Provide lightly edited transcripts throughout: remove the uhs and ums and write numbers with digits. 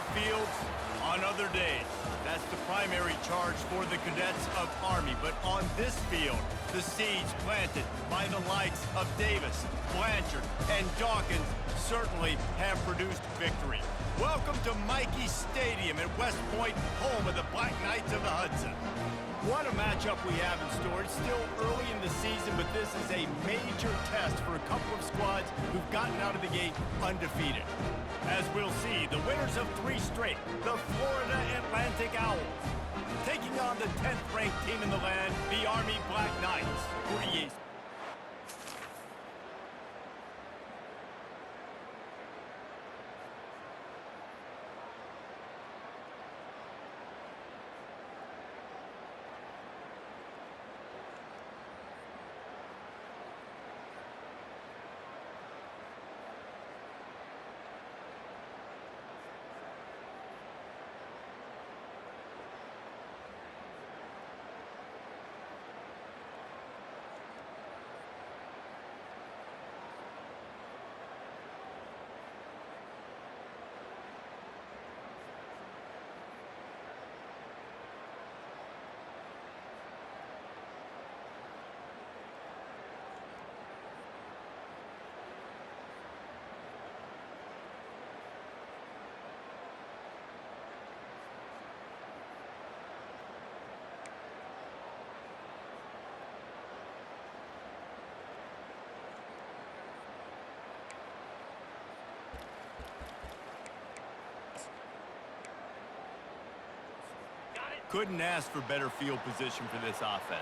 other fields, on other days. That's the primary charge for the cadets of Army. But on this field, the seeds planted by the likes of Davis, Blanchard, and Dawkins certainly have produced victory. Welcome to Michie Stadium at West Point, home of the Black Knights of the Hudson. What a matchup we have in store. It's still early in the season, but this is a major test for a couple of squads who've gotten out of the gate undefeated. As we'll see, the winners of 3 straight, the Florida Atlantic Owls, taking on the 10th-ranked team in the land, the Army Black Knights. Pretty easy. Couldn't ask for better field position for this offense.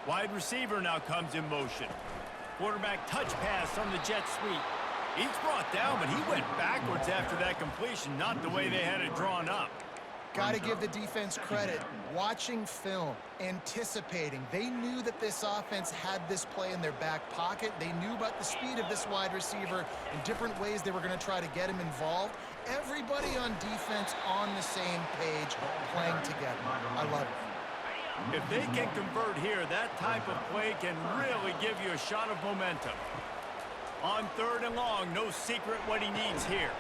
Wide receiver now comes in motion. Quarterback touch pass on the jet sweep. He's brought down, but he went backwards after that completion, not the way they had it drawn up. Got to give the defense credit. Watching film, anticipating. They knew that this offense had this play in their back pocket. They knew about the speed of this wide receiver and different ways they were going to try to get him involved. Everybody on defense on the same page, playing together. I love it. If they can convert here, that type of play can really give you a shot of momentum. On 3rd and long, no secret what he needs here.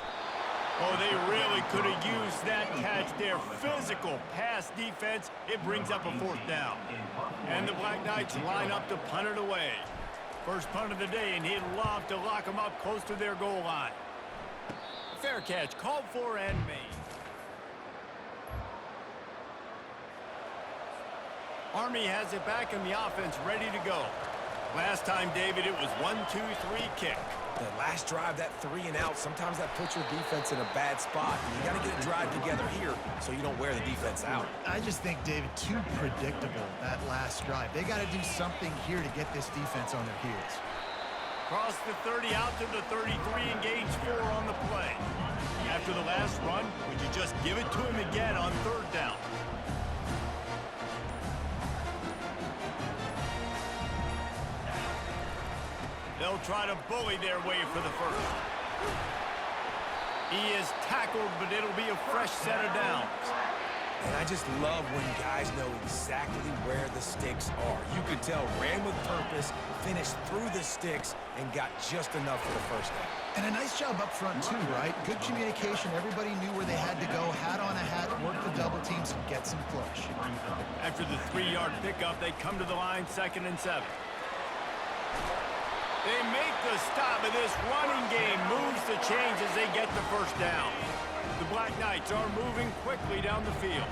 Oh, they really could have used that catch there. Physical pass defense. It brings up a 4th down. And the Black Knights line up to punt it away. First punt of the day, and he'd love to lock them up close to their goal line. Fair catch, called for and made. Army has it back in the offense, ready to go. Last time, David, it was 1-2-3 kick. That last drive, that 3 and out, sometimes that puts your defense in a bad spot. And you got to get a drive together here so you don't wear the defense out. I just think, David, too predictable, that last drive. They got to do something here to get this defense on their heels. Cross the 30 out to the 33, engage 4 on the play. After the last run, would you just give it to him again on 3rd down? They'll try to bully their way for the 1st. He is tackled, but it'll be a fresh set of downs. And I just love when guys know exactly where the sticks are. You could tell, ran with purpose, finished through the sticks, and got just enough for the 1st down. And a nice job up front, too, right? Good communication. Everybody knew where they had to go, hat on a hat, work the double teams, and get some push. After the 3-yard pickup, they come to the line, 2nd and 7. They make the stop, and this running game moves the chains as they get the 1st down. The Black Knights are moving quickly down the field.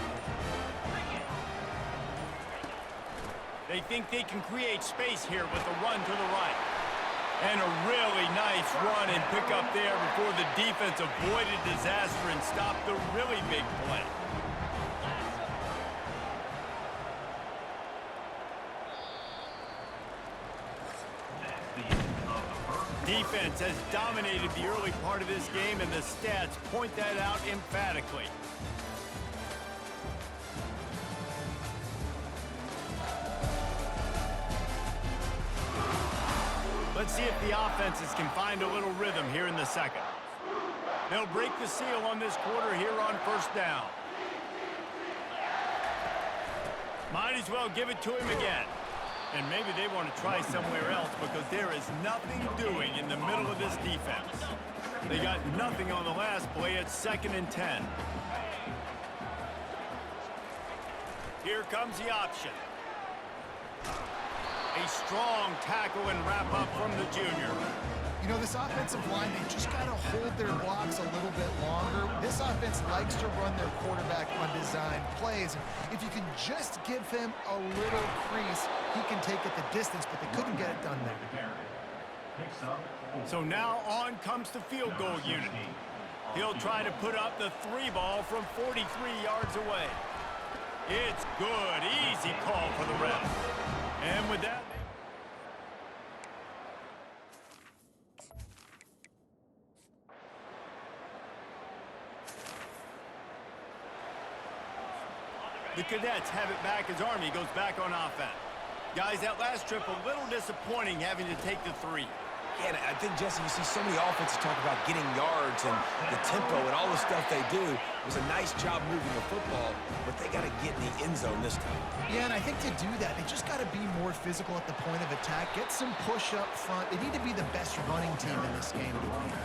They think they can create space here with a run to the right. And a really nice run and pick up there before the defense avoided disaster and stopped the really big play. Defense has dominated the early part of this game, and the stats point that out emphatically. Let's see if the offenses can find a little rhythm here in the 2nd. They'll break the seal on this quarter here on 1st down. Might as well give it to him again. And maybe they want to try somewhere else because there is nothing doing in the middle of this defense. They got nothing on the last play. It's 2nd and 10. Here comes the option. A strong tackle and wrap up from the junior. You know, this offensive line, they just got to hold their blocks a little bit longer. This offense likes to run their quarterback on design plays. And if you can just give him a little crease, he can take it the distance, but they couldn't get it done there. So now on comes the field goal unit. He'll try to put up the 3 ball from 43 yards away. It's good. Easy call for the ref. And with that... The Cadets have it back as Army goes back on offense. Guys, that last trip a little disappointing having to take the 3. Yeah, and I think, Jesse, you see so many offenses talk about getting yards and the tempo and all the stuff they do. It was a nice job moving the football, but they got to get in the end zone this time. Yeah, and I think to do that, they just got to be more physical at the point of attack, get some push up front. They need to be the best running team in this game to win.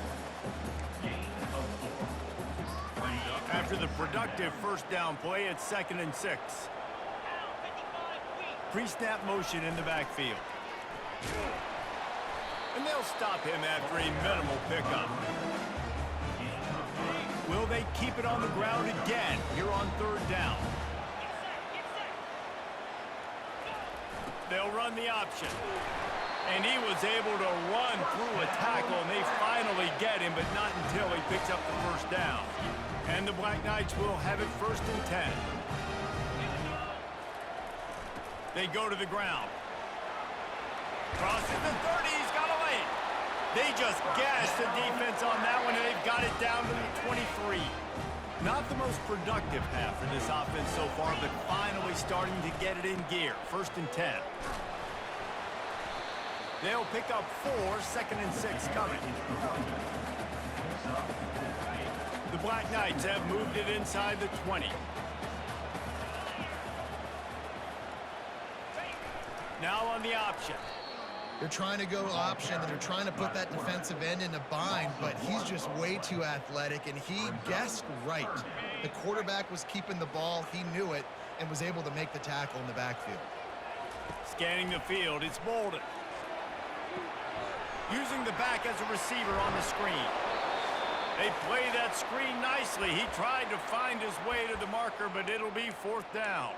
After the productive first down play, it's 2nd and 6. Pre-snap motion in the backfield. And they'll stop him after a minimal pickup. Will they keep it on the ground again here on 3rd down? They'll run the option. And he was able to run through a tackle, and they finally get him, but not until he picks up the first down. And the Black Knights will have it 1st and 10. They go to the ground. Crosses the 30, he's got away. They just gashed the defense on that one, and they've got it down to the 23. Not the most productive half for this offense so far, but finally starting to get it in gear. 1st and 10. They'll pick up 4, 2nd and 6 coming. The Black Knights have moved it inside the 20. Now on the option. They're trying to go option, and they're trying to put that defensive end in a bind, but he's just way too athletic, and he guessed right. The quarterback was keeping the ball. He knew it and was able to make the tackle in the backfield. Scanning the field, it's Bolden. Using the back as a receiver on the screen. They play that screen nicely. He tried to find his way to the marker, but it'll be 4th down.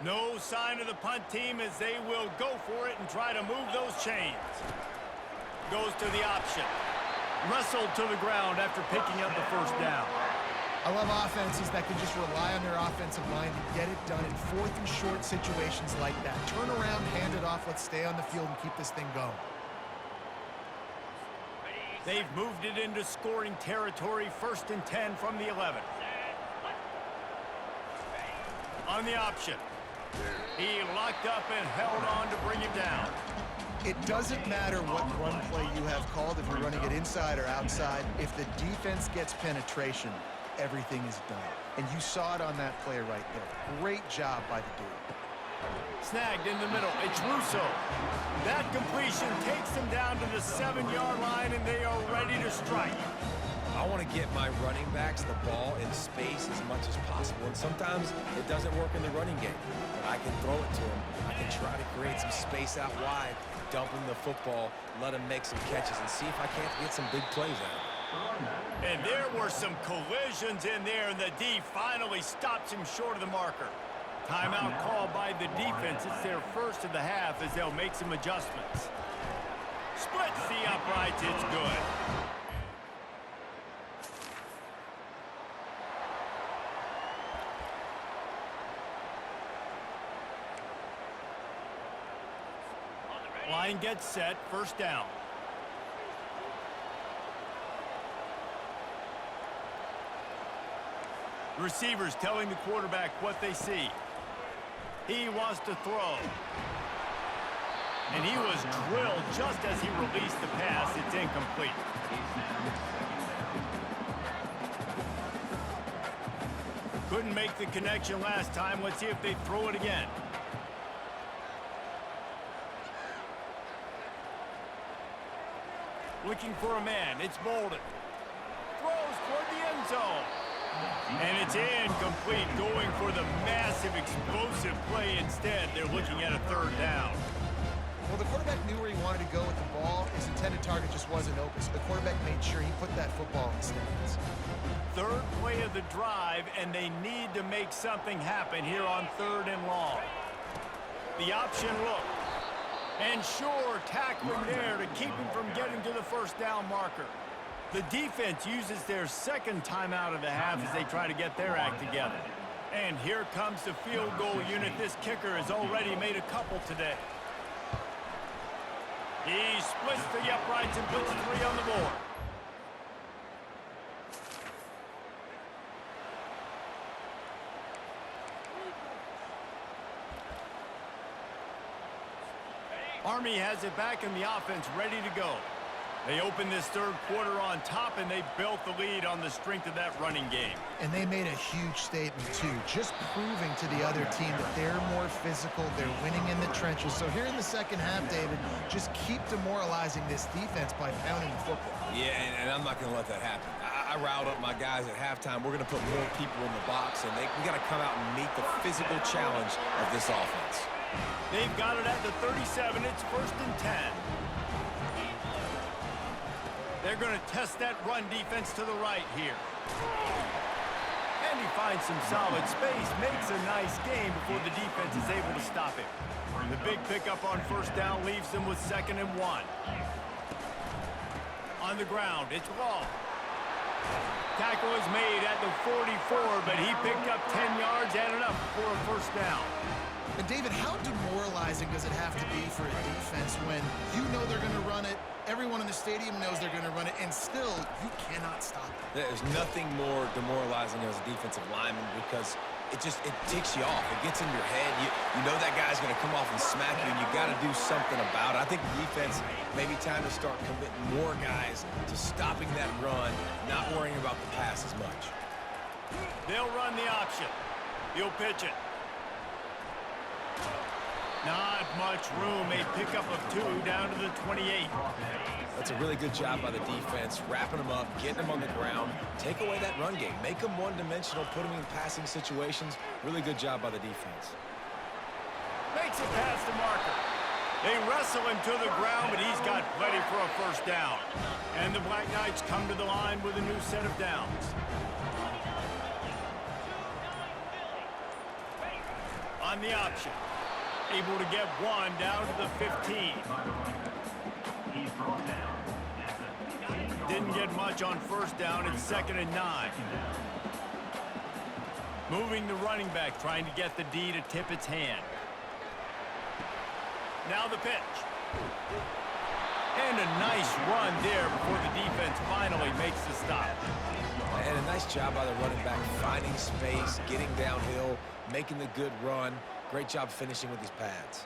No sign of the punt team as they will go for it and try to move those chains. Goes to the option. Wrestled to the ground after picking up the first down. I love offenses that can just rely on their offensive line to get it done in 4th and short situations like that. Turn around, hand it off, let's stay on the field and keep this thing going. They've moved it into scoring territory, 1st and 10 from the 11. On the option. He locked up and held on to bring him down. It doesn't matter what run play you have called, if you're running it inside or outside. If the defense gets penetration, everything is done. And you saw it on that play right there. Great job by the dude. Snagged in the middle. It's Russo. That completion takes them down to the 7-yard line, and they are ready to strike. I want to get my running backs the ball in space as much as possible, and sometimes it doesn't work in the running game. But I can throw it to them. I can try to create some space out wide, dump him the football, let him make some catches, and see if I can't get some big plays out of it. And there were some collisions in there, and the D finally stops him short of the marker. Timeout called by the defense. It's their first of the half as they'll make some adjustments. Splits the uprights. It's good. Line gets set. 1st down. Receivers telling the quarterback what they see. He wants to throw. And he was drilled just as he released the pass. It's incomplete. Couldn't make the connection last time. Let's see if they throw it again. Looking for a man. It's Bolden. Throws toward the end zone. And it's incomplete, going for the massive, explosive play instead. They're looking at a third down. Well, the quarterback knew where he wanted to go with the ball. His intended target just wasn't open, so the quarterback made sure he put that football in the stands. Third play of the drive, and they need to make something happen here on 3rd and long. The option look. And sure, tackling there to keep him from getting to the first down marker. The defense uses their second timeout of the half as they try to get their act together. And here comes the field goal unit. This kicker has already made a couple today. He splits the uprights and puts 3 on the board. Army has it back in the offense, ready to go. They open this third quarter on top, and they built the lead on the strength of that running game. And they made a huge statement, too, just proving to the other team that they're more physical, they're winning in the trenches. So here in the second half, David, just keep demoralizing this defense by pounding the football. Yeah, and I'm not going to let that happen. I riled up my guys at halftime. We're going to put more people in the box, and we got to come out and meet the physical challenge of this offense. They've got it at the 37. It's 1st and 10. They're going to test that run defense to the right here. And he finds some solid space, makes a nice game before the defense is able to stop him. The big pickup on 1st down leaves them with 2nd and 1. On the ground, it's Law. Tackle is made at the 44, but he picked up 10 yards and enough for a 1st down. And David, how demoralizing does it have to be for a defense when you know they're going to run it, everyone in the stadium knows they're going to run it, and still you cannot stop it? There's nothing more demoralizing as a defensive lineman because it ticks you off. It gets in your head. You know that guy's going to come off and smack you, and you got to do something about it. I think the defense maybe time to start committing more guys to stopping that run, not worrying about the pass as much. They'll run the option. He'll pitch it. Not much room. A pickup of 2 down to the 28. That's a really good job by the defense, wrapping them up, getting them on the ground, take away that run game, make them one-dimensional, put them in passing situations. Really good job by the defense. Makes it past the marker. They wrestle him to the ground, but he's got plenty for a 1st down. And the Black Knights come to the line with a new set of downs. On the option. Able to get 1 down to the 15. Didn't get much on 1st down. It's 2nd and 9. Moving the running back, trying to get the D to tip its hand. Now the pitch. And a nice run there before the defense finally makes the stop. And a nice job by the running back, finding space, getting downhill, making the good run. Great job finishing with his pads.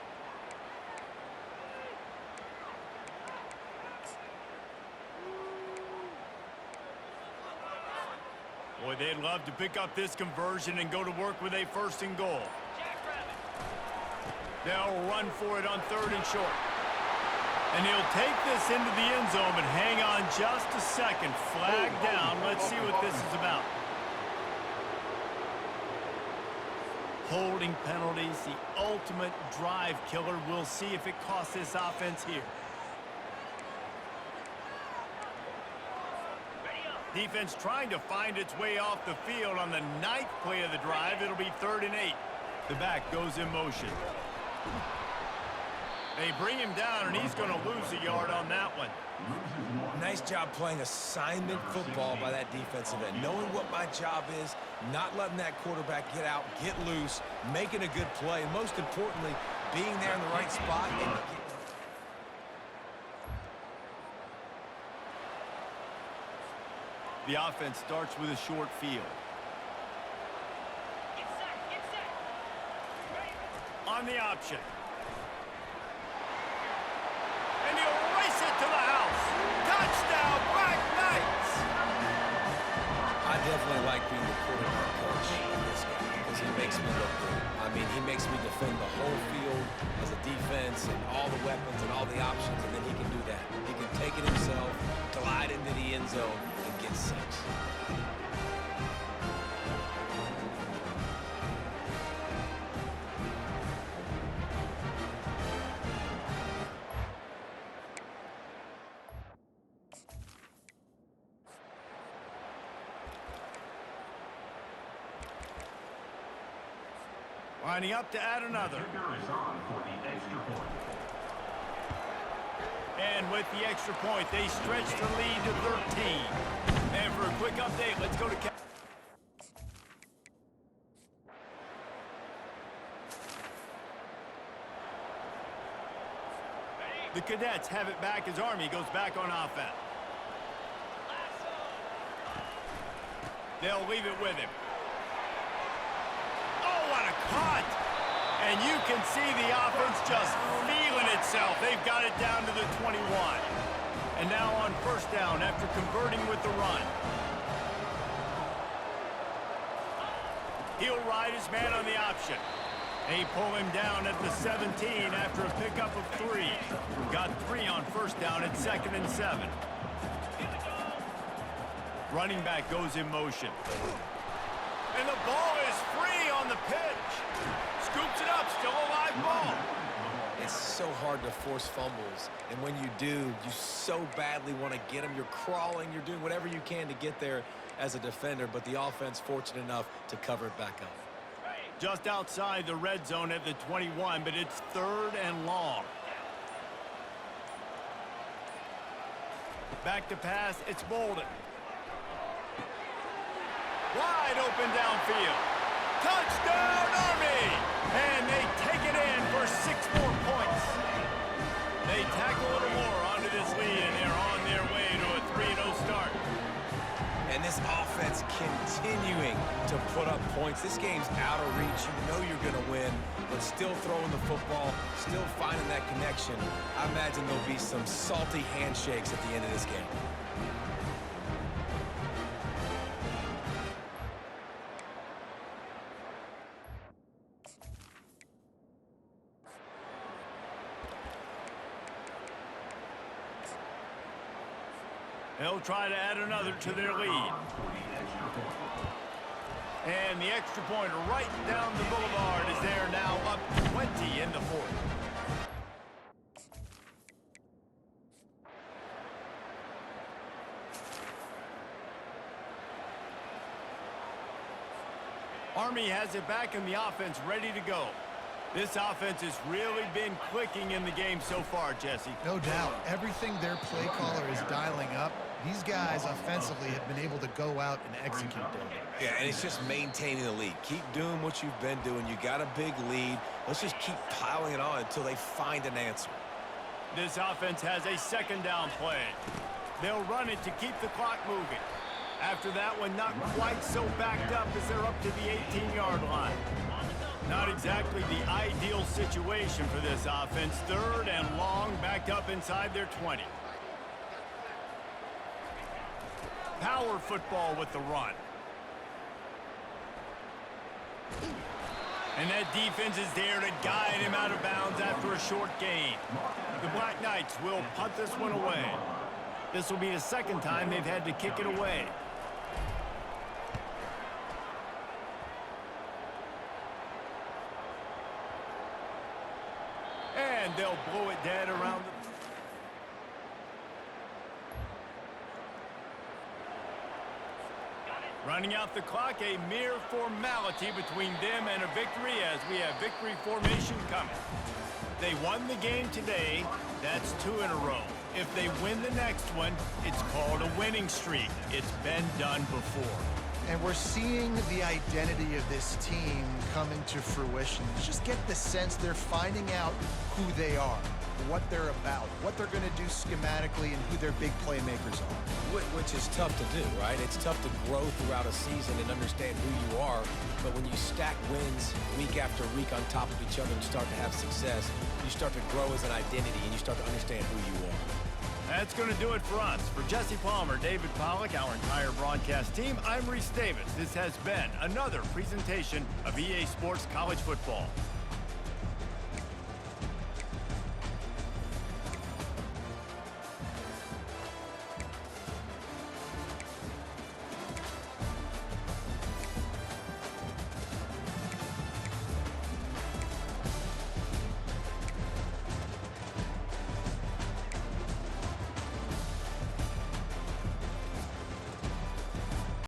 Boy, they'd love to pick up this conversion and go to work with a 1st and goal. They'll run for it on 3rd and short. And he'll take this into the end zone, but hang on just a second. Flag down. Let's see what this is about. Holding penalties, the ultimate drive killer. We'll see if it costs this offense here. Defense trying to find its way off the field on the 9th play of the drive. It'll be 3rd and 8. The back goes in motion. They bring him down, and he's going to lose a yard on that one. Nice job playing assignment football by that defensive end. Knowing what my job is, not letting that quarterback get out, get loose, making a good play, and most importantly, being there in the right spot. The offense starts with a short field. On the option. And he'll race it to the house. Touchdown, Black Knights! I definitely like being the quarterback coach in this game because he makes me look good. I mean, he makes me defend the whole field as a defense and all the weapons and all the options, and then he can do that. He can take it himself, glide into the end zone, and get 6. Lining up to add another. And with the extra point, they stretch the lead to 13. And for a quick update, let's go to... The Cadets have it back as Army goes back on offense. They'll leave it with him. What a cut! And you can see the offense just feeling itself. They've got it down to the 21. And now on first down after converting with the run. He'll ride his man on the option. They pull him down at the 17 after a pickup of 3. Got 3 on first down at 2nd and 7. Running back goes in motion. And the ball is free on the pitch. Scoops it up, still a live ball. It's so hard to force fumbles, and when you do, you so badly want to get them. You're crawling, you're doing whatever you can to get there as a defender, but the offense fortunate enough to cover it back up. Just outside the red zone at the 21, but it's 3rd and long. Back to pass, it's Bolden. Wide open downfield. Touchdown, Army! And they take it in for 6 more points. They tack a little more onto this lead, and they're on their way to a 3-0 start. And this offense continuing to put up points. This game's out of reach. You know you're going to win, but still throwing the football, still finding that connection. I imagine there'll be some salty handshakes at the end of this game. They'll try to add another to their lead. And the extra point right down the boulevard is there now, up 20 in the 4th. Army has it back in the offense, ready to go. This offense has really been clicking in the game so far, Jesse. No doubt. Everything their play caller is dialing up, these guys offensively have been able to go out and execute them. Yeah, and it's just maintaining the lead. Keep doing what you've been doing. You got a big lead. Let's just keep piling it on until they find an answer. This offense has a 2nd down play. They'll run it to keep the clock moving. After that one, not quite so backed up as they're up to the 18-yard line. Not exactly the ideal situation for this offense. 3rd and long, backed up inside their 20. Power football with the run. And that defense is there to guide him out of bounds after a short gain. The Black Knights will punt this one away. This will be the 2nd time they've had to kick it away. And they'll blow it dead around the... Running out the clock, a mere formality between them and a victory as we have victory formation coming. They won the game today. That's 2 in a row. If they win the next one, it's called a winning streak. It's been done before. And we're seeing the identity of this team come into fruition. You just get the sense they're finding out who they are, what they're about, what they're going to do schematically, and who their big playmakers are. Which is tough to do, right? It's tough to grow throughout a season and understand who you are. But when you stack wins week after week on top of each other and start to have success, you start to grow as an identity and you start to understand who you are. That's going to do it for us. For Jesse Palmer, David Pollack, our entire broadcast team, I'm Reese Davis. This has been another presentation of EA Sports College Football.